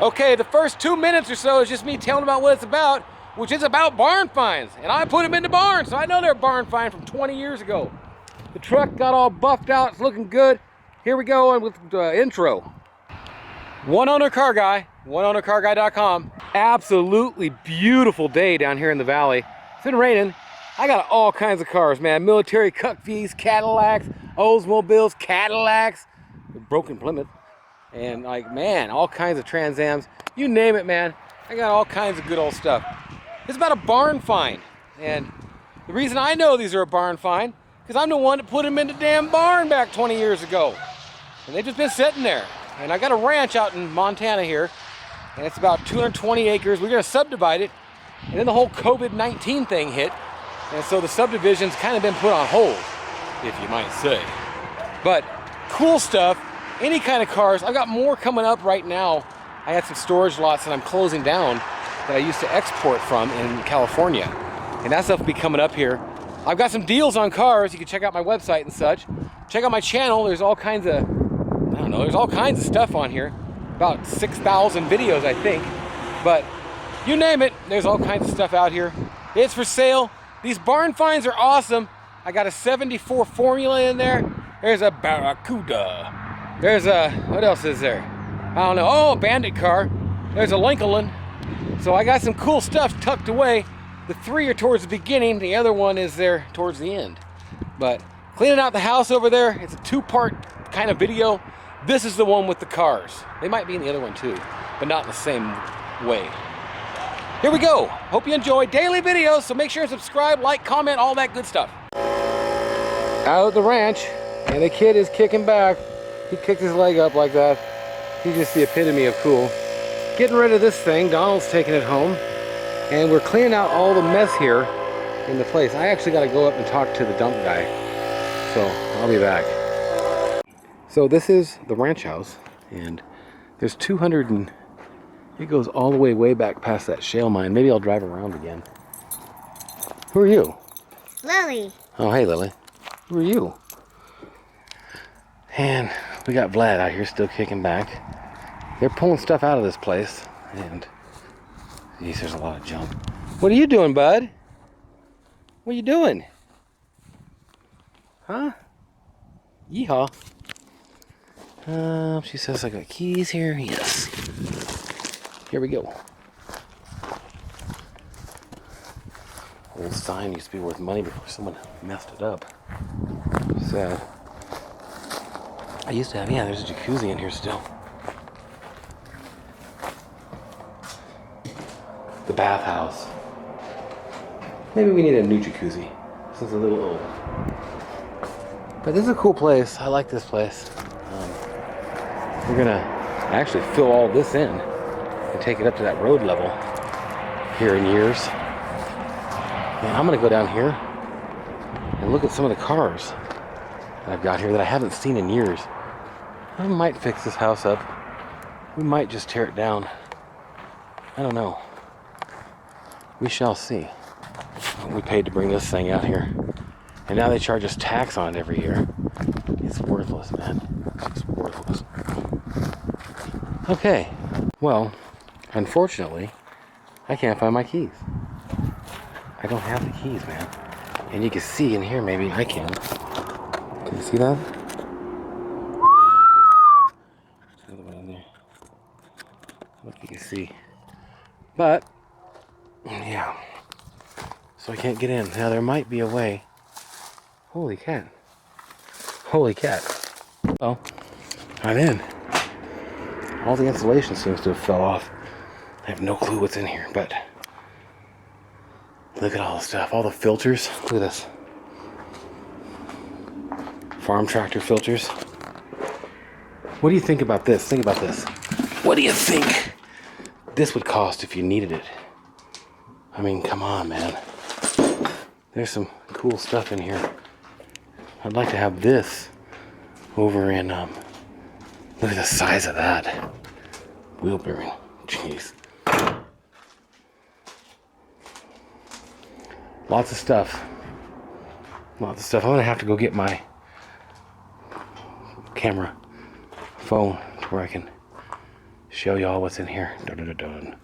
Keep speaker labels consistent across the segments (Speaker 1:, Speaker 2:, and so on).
Speaker 1: Okay, the first 2 minutes or so is just me telling about what it's about, which is about barn finds. And I put them in the barn, so I know they're a barn find from 20 years ago. The truck got all buffed out, it's looking good. Here we go with the intro. One owner car guy, oneownercarguy.com. Absolutely beautiful day down here in the valley. It's been raining. I got all kinds of cars, man. Military Cuck-V's, Cadillacs, Oldsmobiles, Cadillacs, broken Plymouth. And like, man, all kinds of Trans Ams. You name it, man. I got all kinds of good old stuff. It's about a barn find. And the reason I know these are a barn find, because I'm the one that put them in the damn barn back 20 years ago. And they've just been sitting there. And I got a ranch out in Montana here, and it's about 220 acres. We're gonna subdivide it. And then the whole COVID-19 thing hit. And so the subdivision's kind of been put on hold, if you might say. But cool stuff, any kind of cars. I've got more coming up right now. I had some storage lots that I'm closing down that I used to export from in California. And that stuff will be coming up here. I've got some deals on cars. You can check out my website and such. Check out my channel. There's all kinds of, I don't know, there's all kinds of stuff on here. About 6,000 videos, I think. But you name it, there's all kinds of stuff out here. It's for sale. These barn finds are awesome. I got a 74 Formula in there. There's a Barracuda. There's a, what else is there? I don't know. Oh, a Bandit car. There's a Lincoln. So I got some cool stuff tucked away. The 3 are towards the beginning. The other one is there towards the end. But cleaning out the house over there, it's a 2-part kind of video. This is the one with the cars. They might be in the other one too, but not in the same way. Here we go. Hope you enjoy daily videos, so make sure and subscribe, like, comment, all that good stuff. Out at the ranch, and the kid is kicking back. He kicked his leg up like that. He's just the epitome of cool. Getting rid of this thing. Donald's taking it home. And we're cleaning out all the mess here in the place. I actually got to go up and talk to the dump guy. So I'll be back. So this is the ranch house. And there's 200 and... it goes all the way back past that shale mine. Maybe I'll drive around again. Who are you?
Speaker 2: Lily.
Speaker 1: Oh, hey, Lily. Who are you? And we got Vlad out here still kicking back. They're pulling stuff out of this place. And, geez, there's a lot of junk. What are you doing, bud? What are you doing? Huh? Yeehaw. She says I got keys here. Yes. Here we go. Old sign used to be worth money before someone messed it up. Sad. I used to have, yeah, there's a jacuzzi in here still. The bathhouse. Maybe we need a new jacuzzi. This is a little old. But this is a cool place. I like this place. We're gonna actually fill all this in and take it up to that road level here in years. And I'm gonna go down here and look at some of the cars that I've got here that I haven't seen in years. I might fix this house up. We might just tear it down. I don't know. We shall see. We paid to bring this thing out here. And now they charge us tax on it every year. It's worthless, man. It's worthless. Okay. Well, unfortunately, I can't find my keys. I don't have the keys, man. And you can see in here, maybe I can. Can you see that? There's another one in there. I don't know if you can see. But, yeah. So I can't get in. Now there might be a way. Holy cat. Holy cat. Well, I'm in. All the insulation seems to have fell off. I have no clue what's in here, but look at all the stuff, all the filters. Look at this. Farm tractor filters. What do you think about this? Think about this. What do you think this would cost if you needed it? I mean, come on, man. There's some cool stuff in here. I'd like to have this over in, look at the size of that. Wheel bearing. Jeez. Lots of stuff. Lots of stuff. I'm gonna have to go get my camera phone where I can show y'all what's in here. Dun.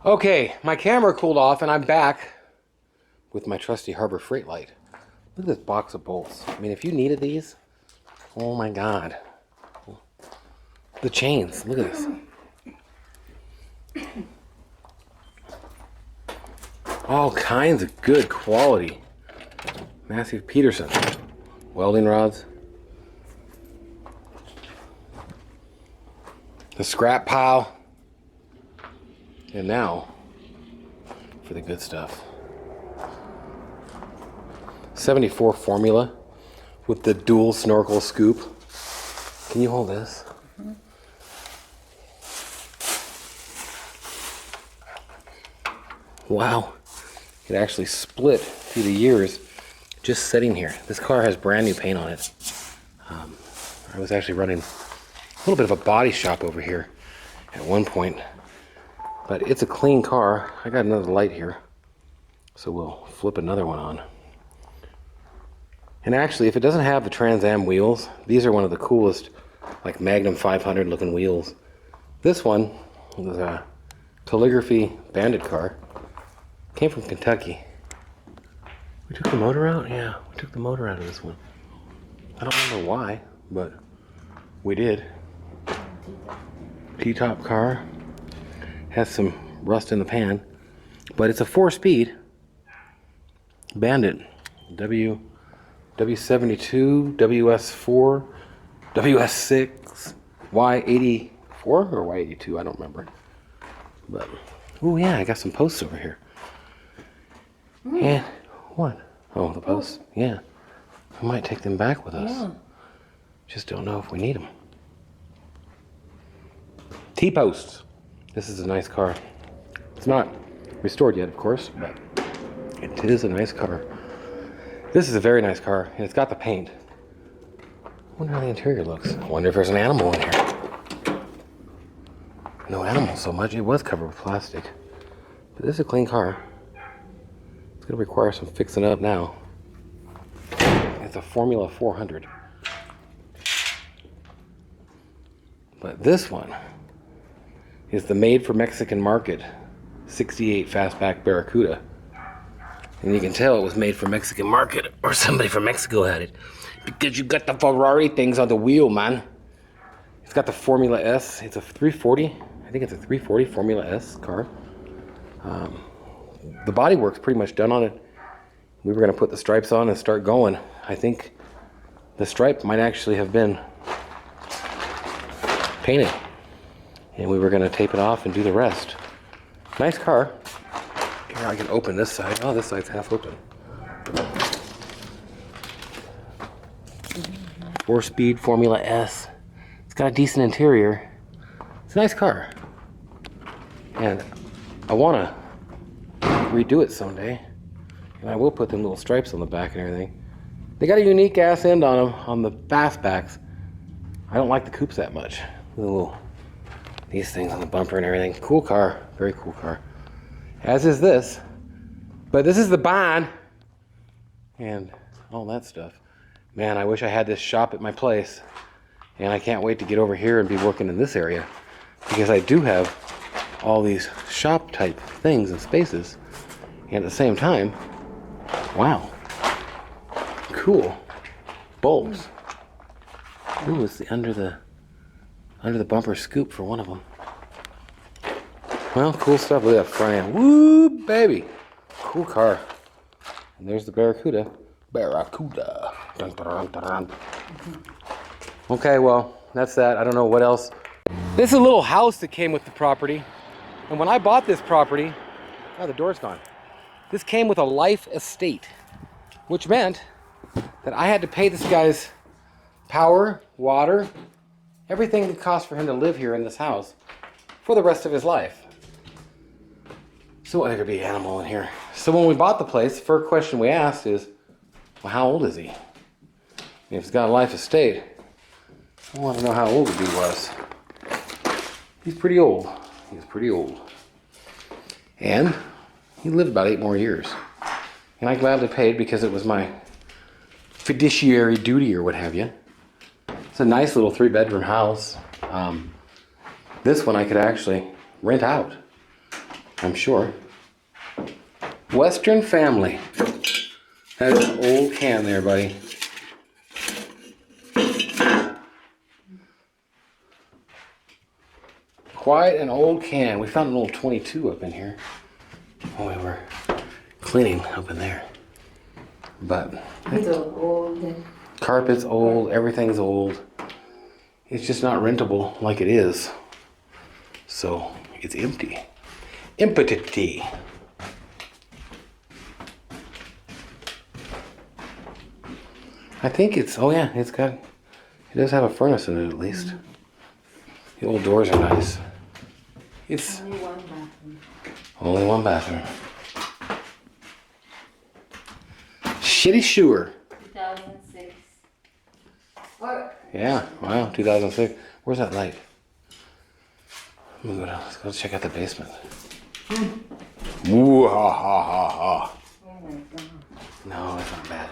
Speaker 1: Okay, my camera cooled off and I'm back with my trusty Harbor Freight light. Look at this box of bolts. I mean, if you needed these, oh my God. The chains, look at this. All kinds of good quality. Massive Peterson. Welding rods. The scrap pile. And now, for the good stuff. 74 formula with the dual snorkel scoop. Can you hold this? Mm-hmm. Wow. It actually split through the years just sitting here. This car has brand new paint on it. I was actually running a little bit of a body shop over here at one point, but it's a clean car. I got another light here, so we'll flip another one on. And actually, if it doesn't have the Trans Am wheels, these are one of the coolest, like Magnum 500 looking wheels. This one was a calligraphy bandit car. Came from Kentucky. We took the motor out? Yeah, we took the motor out of this one. I don't remember why, but we did. T-top car. Has some rust in the pan, but it's a 4-speed Bandit. W72, WS4, WS6, Y84 or Y82, I don't remember. But, oh yeah, I got some posts over here. And what? Oh, the posts? Yeah. We might take them back with us. Yeah. Just don't know if we need them. T-posts. This is a nice car. It's not restored yet, of course, but it is a nice car. This is a very nice car, and it's got the paint. I wonder how the interior looks. I wonder if there's an animal in here. No animal so much. It was covered with plastic. But this is a clean car. It's going to require some fixing up now. It's a Formula 400. But this one is the made for Mexican market 68 fastback Barracuda. And you can tell it was made for Mexican market, or somebody from Mexico had it, because you got the Ferrari things on the wheel, man. It's got the Formula S. It's a 340. I think it's a 340 Formula S car. The body work's pretty much done on it. We were going to put the stripes on and start going. I think the stripe might actually have been painted, and we were going to tape it off and do the rest. Nice car. Here, I can open this side. Oh, this side's half open. 4-speed Formula S. It's got a decent interior. It's a nice car. And I want to redo it someday. And I will put them little stripes on the back and everything. They got a unique ass end on them on the fastbacks. I don't like the coupes that much. These things on the bumper and everything. Cool car. Very cool car. As is this. But this is the barn. And all that stuff. Man, I wish I had this shop at my place. And I can't wait to get over here and be working in this area. Because I do have all these shop type things and spaces. And at the same time, wow. Cool. Bulbs. Ooh, it's the under the bumper scoop for one of them. Well, cool stuff. Look at that front end. Woo, baby. Cool car. And there's the Barracuda. Barracuda. Dun, dun, dun, dun. Okay, well, that's that. I don't know what else. This is a little house that came with the property. And when I bought this property, oh, the door's gone. This came with a life estate, which meant that I had to pay this guy's power, water, everything that cost for him to live here in this house for the rest of his life. So there could be an animal in here. So when we bought the place, the first question we asked is, well, how old is he? And if he's got a life estate, I want to know how old the dude was. He's pretty old. He's pretty old. And he lived about 8 more years. And I gladly paid because it was my fiduciary duty or what have you. It's a nice little 3-bedroom house. This one I could actually rent out, I'm sure. Western Family. That is an old can there, buddy. Quite an old can. We found an old 22 up in here when we were cleaning up in there. But
Speaker 2: It's old.
Speaker 1: Carpet's old, everything's old. It's just not rentable like it is. So it's empty. Empty. I think it's, oh yeah, it does have a furnace in it at least. The old doors are nice. It's
Speaker 2: Only one bathroom.
Speaker 1: only one bathroom. Shitty shoer.
Speaker 2: 2006. Or
Speaker 1: Yeah, wow, 2006. Where's that light? Let's go check out the basement. Ooh, ha ha ha ha.
Speaker 2: oh my god.
Speaker 1: No, it's not bad.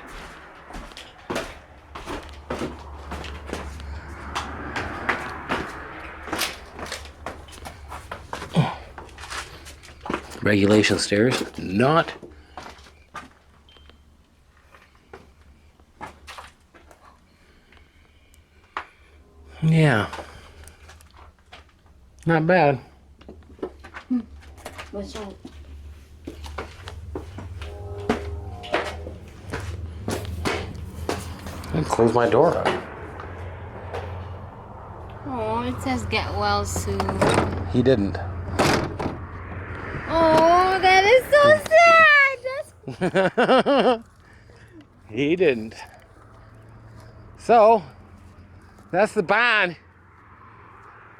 Speaker 1: Regulation stairs, not. Yeah. Not bad.
Speaker 2: What's wrong?
Speaker 1: I'll close my door up.
Speaker 2: Oh, it says get well soon.
Speaker 1: He didn't.
Speaker 2: Oh, that is so sad. That's
Speaker 1: He didn't. So, that's the bond.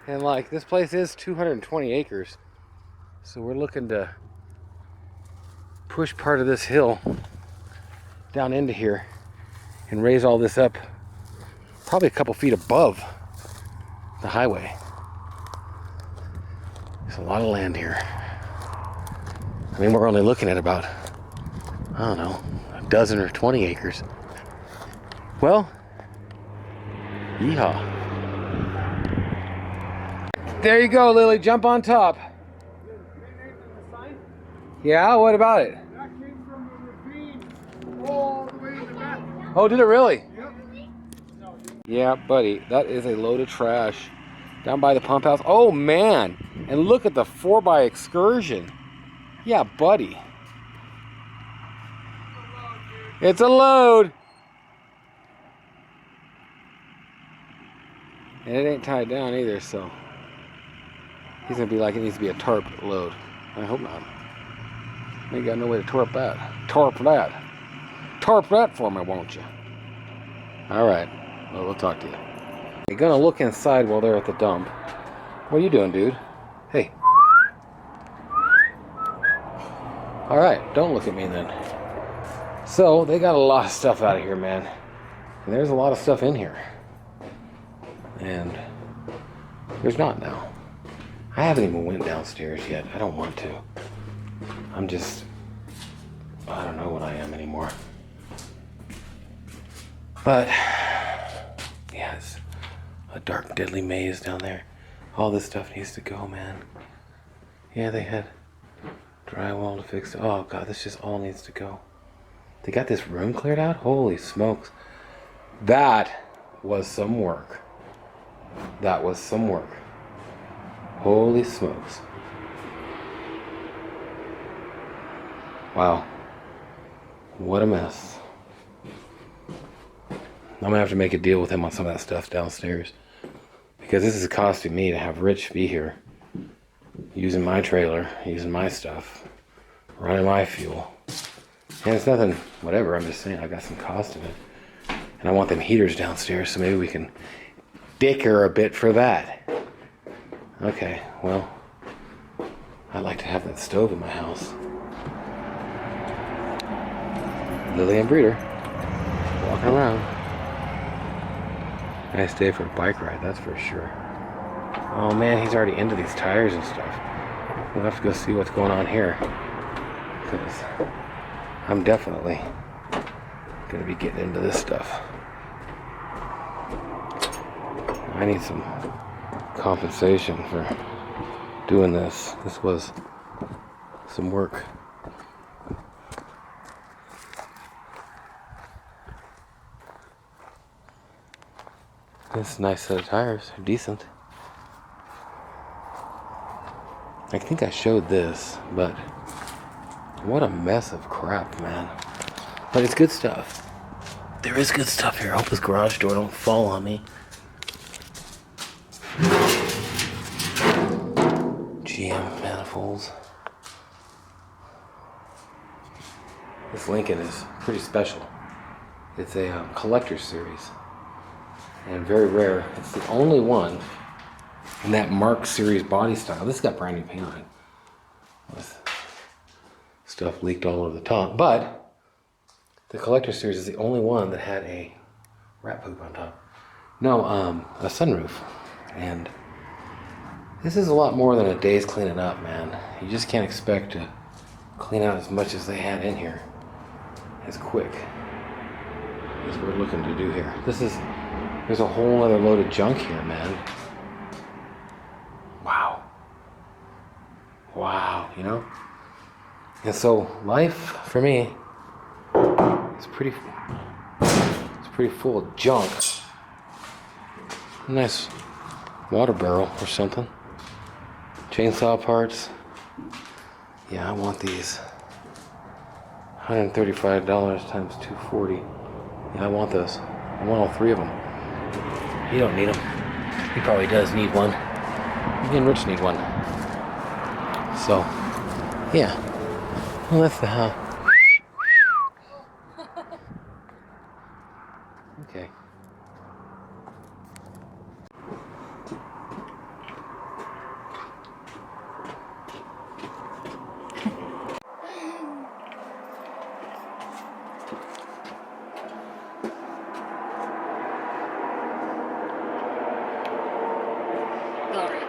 Speaker 1: And like, this place is 220 acres. So we're looking to push part of this hill down into here and raise all this up probably a couple feet above the highway. There's a lot of land here. I mean, we're only looking at about, I don't know, a dozen or 20 acres. Well, yeehaw. There you go, Lily. Jump on top. Yeah, what about it?
Speaker 3: That came from the ravine all the way to the back.
Speaker 1: Oh, did it really?
Speaker 3: Yep.
Speaker 1: Yeah, buddy. That is a load of trash. Down by the pump house. Oh, man. And look at the 4x excursion. Yeah, buddy. It's a load. And it ain't tied down either, so he's gonna be like it needs to be a tarp load. I hope not. Ain't got no way to tarp that. Tarp that. Tarp that for me, won't you? Alright. Well, we'll talk to you. You're gonna look inside while they're at the dump. What are you doing, dude? Hey. Alright, don't look at me then. So, they got a lot of stuff out of here, man. And there's a lot of stuff in here. And there's not now. I haven't even went downstairs yet. I don't want to. I'm just, I don't know what I am anymore. But, yeah, it's a dark, deadly maze down there. All this stuff needs to go, man. Yeah, they had drywall to fix. Oh, God, this just all needs to go. They got this room cleared out? Holy smokes. That was some work. That was some work. Holy smokes. Wow. What a mess. I'm gonna have to make a deal with him on some of that stuff downstairs. Because this is costing me to have Rich be here. Using my trailer, using my stuff, running my fuel. And it's nothing, whatever, I'm just saying I got some cost in it. And I want them heaters downstairs, so maybe we can dicker a bit for that. Okay, well, I'd like to have that stove in my house. Lily and Breeder, walking around. Nice day for a bike ride, that's for sure. Oh man, he's already into these tires and stuff. We'll have to go see what's going on here. Because I'm definitely gonna be getting into this stuff. I need some compensation for doing this. This was some work. This is a nice set of tires. They're decent. I think I showed this, but what a mess of crap, man. But it's good stuff. There is good stuff here. I hope this garage door don't fall on me. GM manifolds. This Lincoln is pretty special. It's a collector's series. And very rare. It's the only one in that Mark series body style. This has got brand new paint on it. With stuff leaked all over the top. But the collector series is the only one that had a rat poop on top. No, a sunroof. And this is a lot more than a day's cleaning up, man. You just can't expect to clean out as much as they had in here as quick as we're looking to do here. There's a whole other load of junk here, man. Wow, you know? And so life for me is pretty full of junk. Nice water barrel or something. Chainsaw parts. Yeah, I want these. $135 times 240. Yeah, I want those. I want all three of them. You don't need them. He probably does need one. Me and Rich need one. So, yeah. Well, that's the how. Okay.
Speaker 2: Got it.